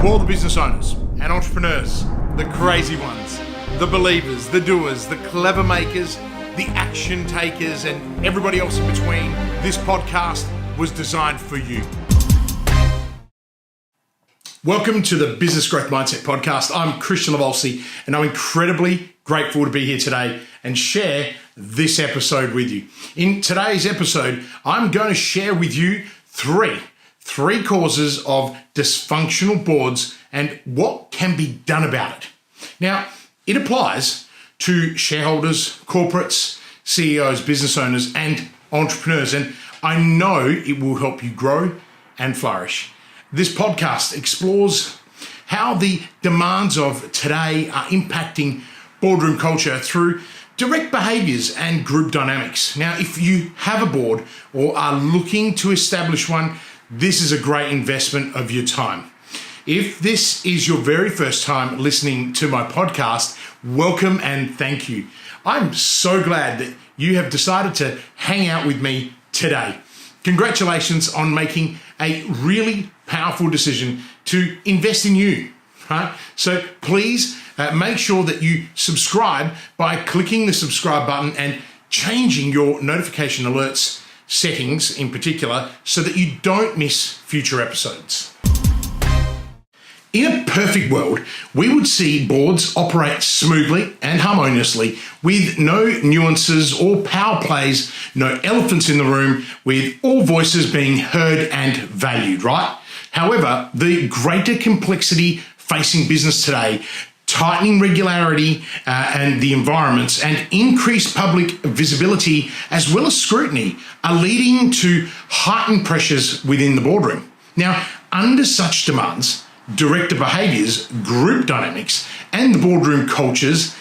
all the business owners and entrepreneurs, the crazy ones, the believers, the doers, the clever makers, the action takers, and everybody else in between, this podcast was designed for you. Welcome to the Business Growth Mindset Podcast. I'm Kristian Livolsi, and I'm incredibly grateful to be here today and share this episode with you. In today's episode, I'm going to share with you three causes of dysfunctional boards and what can be done about it. Now, it applies to shareholders, corporates, CEOs, business owners, and entrepreneurs, and I know it will help you grow and flourish. This podcast explores how the demands of today are impacting boardroom culture through direct behaviours and group dynamics. Now, if you have a board or are looking to establish one, this is a great investment of your time. If this is your very first time listening to my podcast, welcome and thank you. I'm so glad that you have decided to hang out with me today. Congratulations on making a really powerful decision to invest in you, right? So please make sure that you subscribe by clicking the subscribe button and changing your notification alerts settings in particular so that you don't miss future episodes. In a perfect world, we would see boards operate smoothly and harmoniously with no nuances or power plays, no elephants in the room, with all voices being heard and valued, right? However, the greater complexity facing business today, tightening regularity and the environments, and increased public visibility as well as scrutiny are leading to heightened pressures within the boardroom. Now, under such demands, director behaviours, group dynamics, and the boardroom cultures,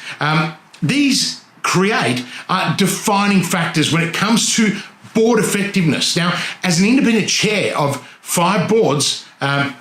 these create defining factors when it comes to board effectiveness. Now, as an independent chair of 5 boards,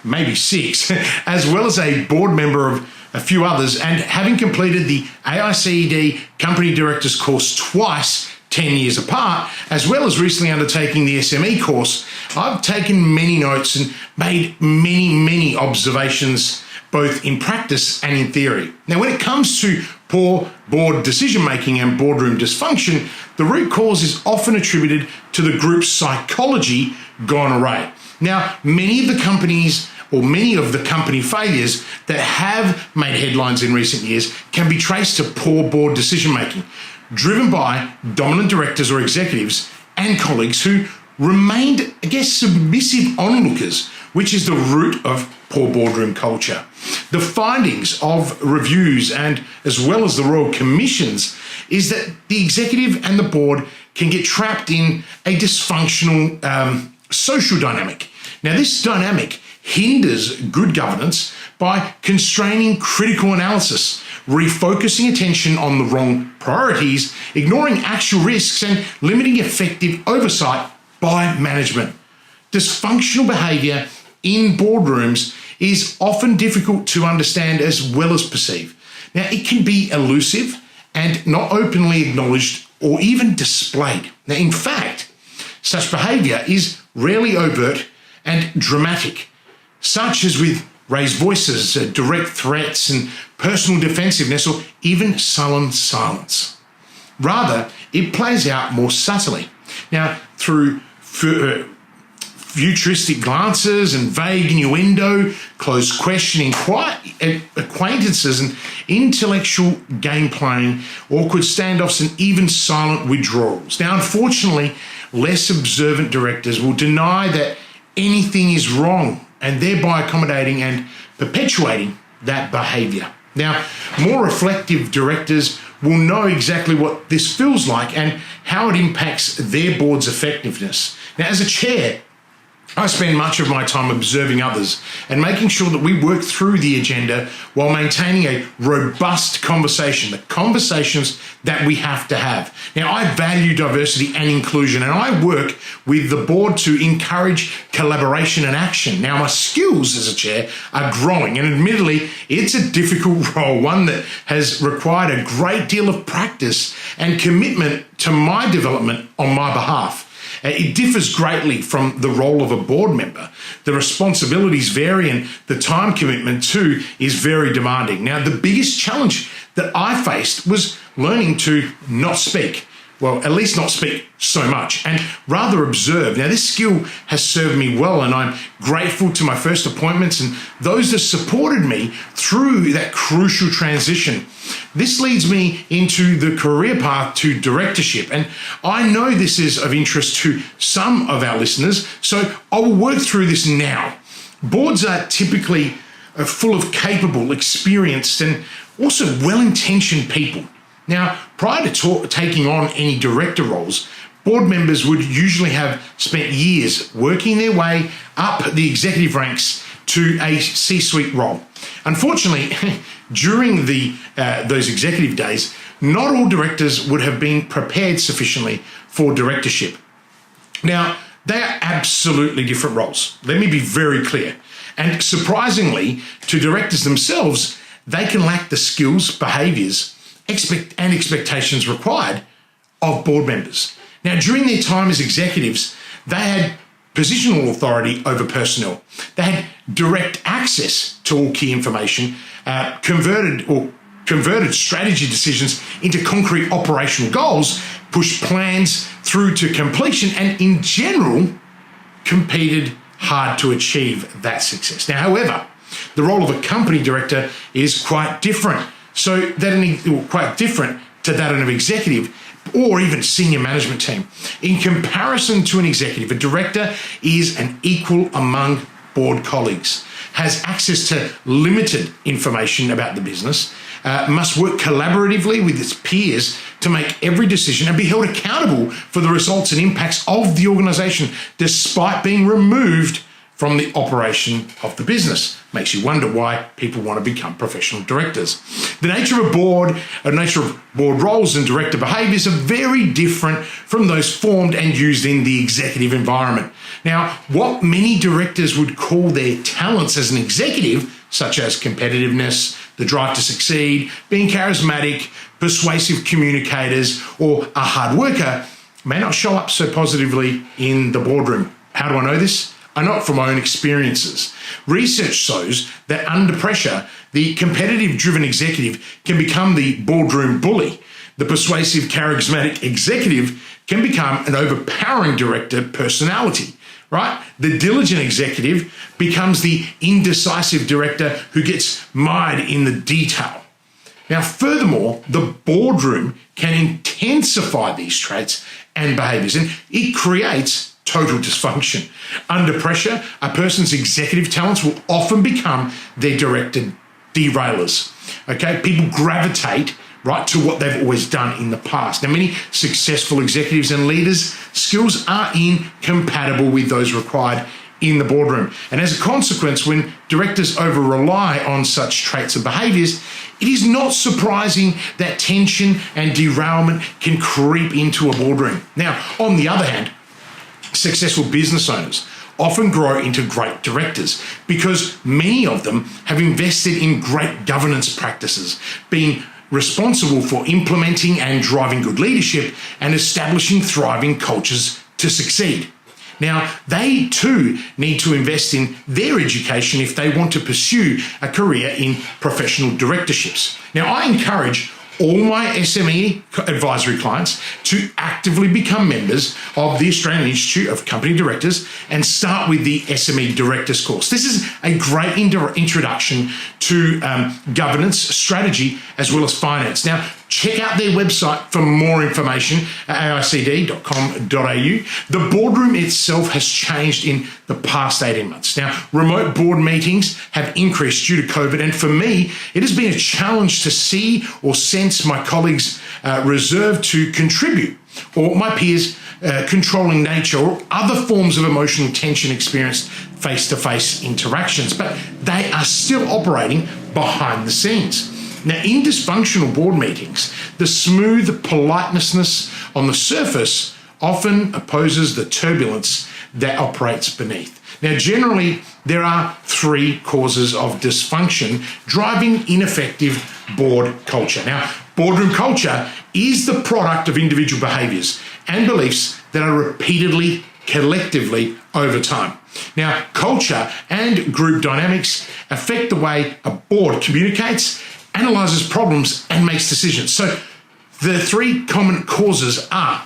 maybe 6, as well as a board member of a few others, and having completed the AICD Company Directors course twice, 10 years apart, as well as recently undertaking the SME course, I've taken many notes and made many observations, both in practice and in theory. Now, when it comes to poor board decision-making and boardroom dysfunction, the root cause is often attributed to the group's psychology gone awry. Now, many of the company failures that have made headlines in recent years can be traced to poor board decision-making, driven by dominant directors or executives and colleagues who remained, submissive onlookers, which is the root of poor boardroom culture. The findings of reviews and as well as the Royal Commissions is that the executive and the board can get trapped in a dysfunctional social dynamic. Now, this dynamic hinders good governance by constraining critical analysis, refocusing attention on the wrong priorities, ignoring actual risks, and limiting effective oversight by management. Dysfunctional behaviour in boardrooms is often difficult to understand as well as perceive. Now, it can be elusive and not openly acknowledged or even displayed. Now, in fact, such behaviour is rarely overt and dramatic, such as with raised voices, direct threats, and personal defensiveness, or even sullen silence. Rather, it plays out more subtly. Now, through futuristic glances and vague innuendo, closed questioning, quiet acquaintances, and intellectual game playing, awkward standoffs, and even silent withdrawals. Now, unfortunately, less observant directors will deny that anything is wrong and thereby accommodating and perpetuating that behaviour. Now, more reflective directors will know exactly what this feels like and how it impacts their board's effectiveness. Now, as a chair, I spend much of my time observing others and making sure that we work through the agenda while maintaining a robust conversation, the conversations that we have to have. Now, I value diversity and inclusion, and I work with the board to encourage collaboration and action. Now, my skills as a chair are growing, and admittedly, it's a difficult role, one that has required a great deal of practice and commitment to my development on my behalf. It differs greatly from the role of a board member. The responsibilities vary and the time commitment too is very demanding. Now, the biggest challenge that I faced was learning to not speak. Well, at least not speak so much and rather observe. Now, this skill has served me well, and I'm grateful to my first appointments and those that supported me through that crucial transition. This leads me into the career path to directorship, and I know this is of interest to some of our listeners, so I will work through this now. Boards are typically full of capable, experienced, and also well-intentioned people. Now, prior to taking on any director roles, board members would usually have spent years working their way up the executive ranks to a C-suite role. Unfortunately, during those executive days, not all directors would have been prepared sufficiently for directorship. Now, they are absolutely different roles. Let me be very clear. And surprisingly, to directors themselves, they can lack the skills, behaviours, and expectations required of board members. Now, during their time as executives, they had positional authority over personnel. They had direct access to all key information, converted strategy decisions into concrete operational goals, pushed plans through to completion, and in general, competed hard to achieve that success. Now, however, the role of a company director is quite different. Quite different to that of an executive or even senior management team. In comparison to an executive, a director is an equal among board colleagues, has access to limited information about the business, must work collaboratively with its peers to make every decision and be held accountable for the results and impacts of the organisation, despite being removed from the operation of the business. Makes you wonder why people want to become professional directors. The nature of board roles and director behaviours are very different from those formed and used in the executive environment. Now, what many directors would call their talents as an executive, such as competitiveness, the drive to succeed, being charismatic, persuasive communicators, or a hard worker, may not show up so positively in the boardroom. How do I know this? I know it from my own experiences. Research shows that under pressure, the competitive-driven executive can become the boardroom bully. The persuasive, charismatic executive can become an overpowering director personality, right? The diligent executive becomes the indecisive director who gets mired in the detail. Now, furthermore, the boardroom can intensify these traits and behaviours, and it creates total dysfunction. Under pressure, a person's executive talents will often become their director derailers. Okay, people gravitate right to what they've always done in the past. Now, many successful executives and leaders' skills are incompatible with those required in the boardroom. And as a consequence, when directors over-rely on such traits and behaviours, it is not surprising that tension and derailment can creep into a boardroom. Now, on the other hand, successful business owners often grow into great directors because many of them have invested in great governance practices, being responsible for implementing and driving good leadership and establishing thriving cultures to succeed. Now, they too need to invest in their education if they want to pursue a career in professional directorships. Now, I encourage all my SME advisory clients to actively become members of the Australian Institute of Company Directors and start with the SME Directors course. This is a great introduction to governance, strategy, as well as finance. Now, check out their website for more information at aicd.com.au. The boardroom itself has changed in the past 18 months. Now, remote board meetings have increased due to COVID, and for me, it has been a challenge to see or sense my colleagues reserved to contribute, or my peers controlling nature, or other forms of emotional tension experienced face-to-face interactions, but they are still operating behind the scenes. Now, in dysfunctional board meetings, the smooth politeness on the surface often opposes the turbulence that operates beneath. Now, generally, there are three causes of dysfunction driving ineffective board culture. Now, boardroom culture is the product of individual behaviours and beliefs that are repeatedly, collectively over time. Now, culture and group dynamics affect the way a board communicates, analyzes problems, and makes decisions. So the three common causes are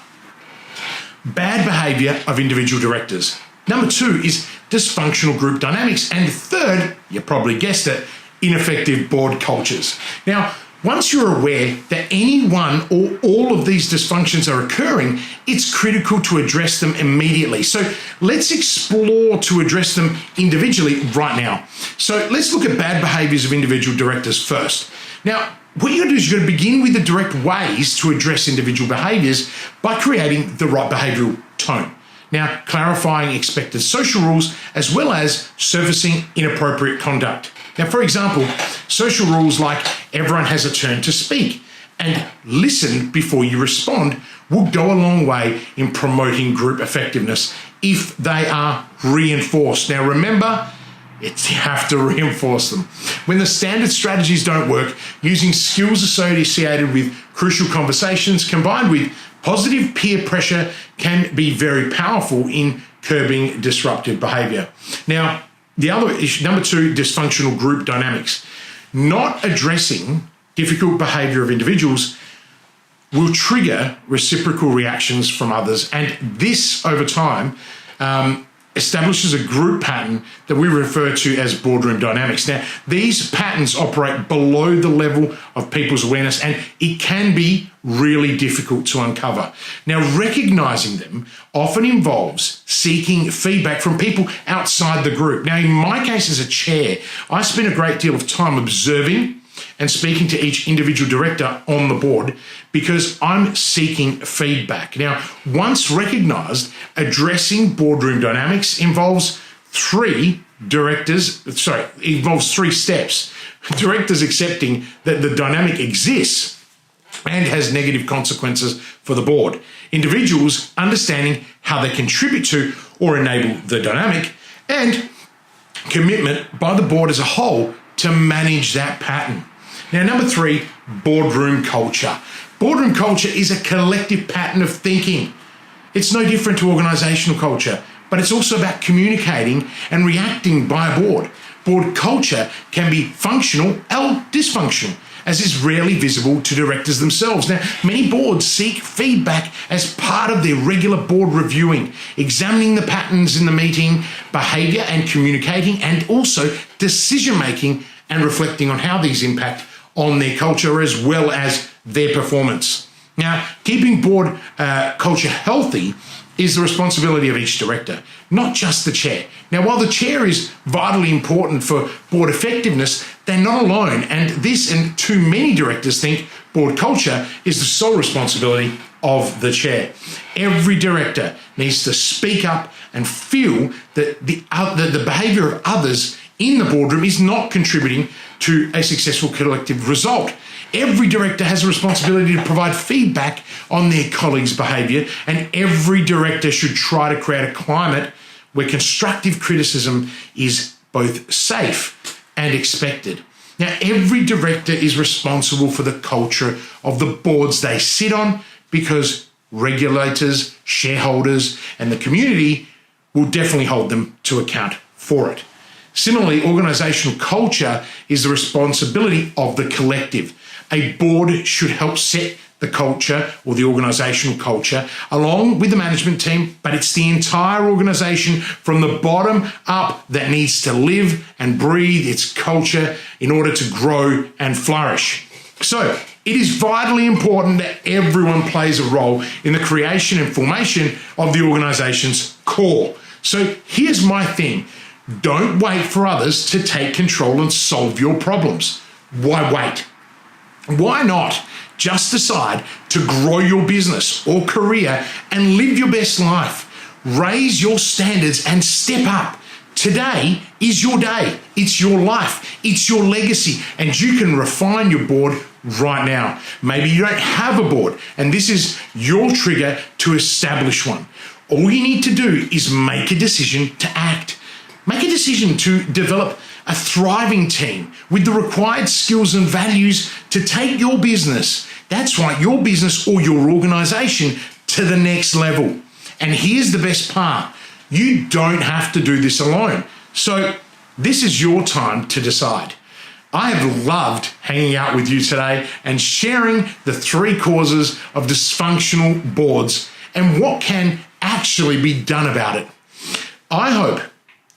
bad behavior of individual directors. Number two is dysfunctional group dynamics. And third, you probably guessed it, ineffective board cultures. Now, once you're aware that any one or all of these dysfunctions are occurring, it's critical to address them immediately. So let's explore to address them individually right now. So let's look at bad behaviors of individual directors first. Now, what you're going to do is you're going to begin with the direct ways to address individual behaviors by creating the right behavioral tone. Now, clarifying expected social rules as well as surfacing inappropriate conduct. Now, for example, social rules like everyone has a turn to speak and listen before you respond will go a long way in promoting group effectiveness if they are reinforced. Now, remember, you have to reinforce them. When the standard strategies don't work, using skills associated with crucial conversations combined with positive peer pressure can be very powerful in curbing disruptive behavior. Now, the other issue, number two, dysfunctional group dynamics. Not addressing difficult behavior of individuals will trigger reciprocal reactions from others. And this, over time, establishes a group pattern that we refer to as boardroom dynamics. Now, these patterns operate below the level of people's awareness, and it can be really difficult to uncover. Now, recognizing them often involves seeking feedback from people outside the group. Now, in my case as a chair, I spend a great deal of time observing and speaking to each individual director on the board because I'm seeking feedback. Now, once recognized, addressing boardroom dynamics involves three steps. Directors accepting that the dynamic exists and has negative consequences for the board. Individuals understanding how they contribute to or enable the dynamic, and commitment by the board as a whole to manage that pattern. Now, number three, boardroom culture. Boardroom culture is a collective pattern of thinking. It's no different to organizational culture, but it's also about communicating and reacting by a board. Board culture can be functional or dysfunctional, as is rarely visible to directors themselves. Now, many boards seek feedback as part of their regular board reviewing, examining the patterns in the meeting, behavior and communicating, and also decision-making and reflecting on how these impact on their culture as well as their performance. Now, keeping board culture healthy is the responsibility of each director, not just the chair. Now, while the chair is vitally important for board effectiveness, they're not alone. And this and too many directors think board culture is the sole responsibility of the chair. Every director needs to speak up and feel that the behavior of others in the boardroom is not contributing to a successful collective result. Every director has a responsibility to provide feedback on their colleagues' behavior, and every director should try to create a climate where constructive criticism is both safe and expected. Now, every director is responsible for the culture of the boards they sit on because regulators, shareholders, and the community will definitely hold them to account for it. Similarly, organizational culture is the responsibility of the collective. A board should help set the culture or the organizational culture along with the management team, but it's the entire organization from the bottom up that needs to live and breathe its culture in order to grow and flourish. So it is vitally important that everyone plays a role in the creation and formation of the organization's core. So here's my thing. Don't wait for others to take control and solve your problems. Why wait? Why not just decide to grow your business or career and live your best life? Raise your standards and step up. Today is your day. It's your life. It's your legacy. And you can refine your board right now. Maybe you don't have a board, and this is your trigger to establish one. All you need to do is make a decision to act. Make a decision to develop a thriving team with the required skills and values to take your business, that's right, your business or your organization, to the next level. And here's the best part. You don't have to do this alone. So this is your time to decide. I have loved hanging out with you today and sharing the 3 causes of dysfunctional boards and what can actually be done about it. I hope,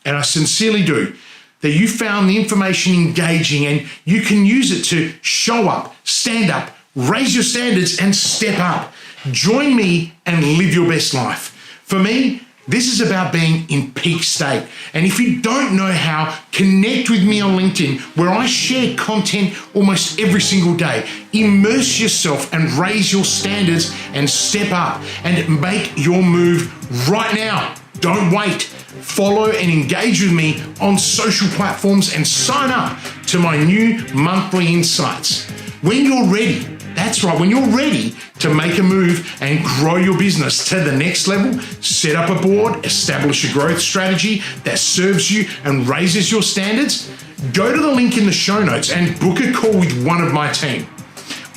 and I sincerely do, that you found the information engaging and you can use it to show up, stand up, raise your standards and step up. Join me and live your best life. For me, this is about being in peak state. And if you don't know how, connect with me on LinkedIn, where I share content almost every single day. Immerse yourself and raise your standards and step up and make your move right now. Don't wait. Follow and engage with me on social platforms and sign up to my new monthly insights. When you're ready, that's right, when you're ready to make a move and grow your business to the next level, set up a board, establish a growth strategy that serves you and raises your standards, go to the link in the show notes and book a call with one of my team.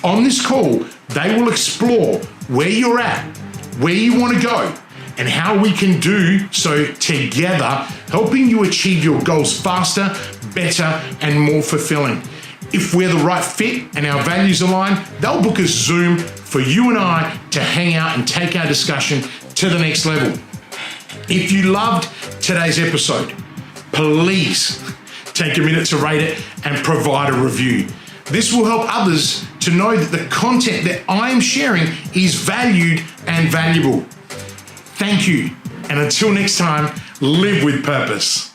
On this call, they will explore where you're at, where you want to go, and how we can do so together, helping you achieve your goals faster, better, and more fulfilling. If we're the right fit and our values align, they'll book a Zoom for you and I to hang out and take our discussion to the next level. If you loved today's episode, please take a minute to rate it and provide a review. This will help others to know that the content that I'm sharing is valued and valuable. Thank you. And until next time, live with purpose.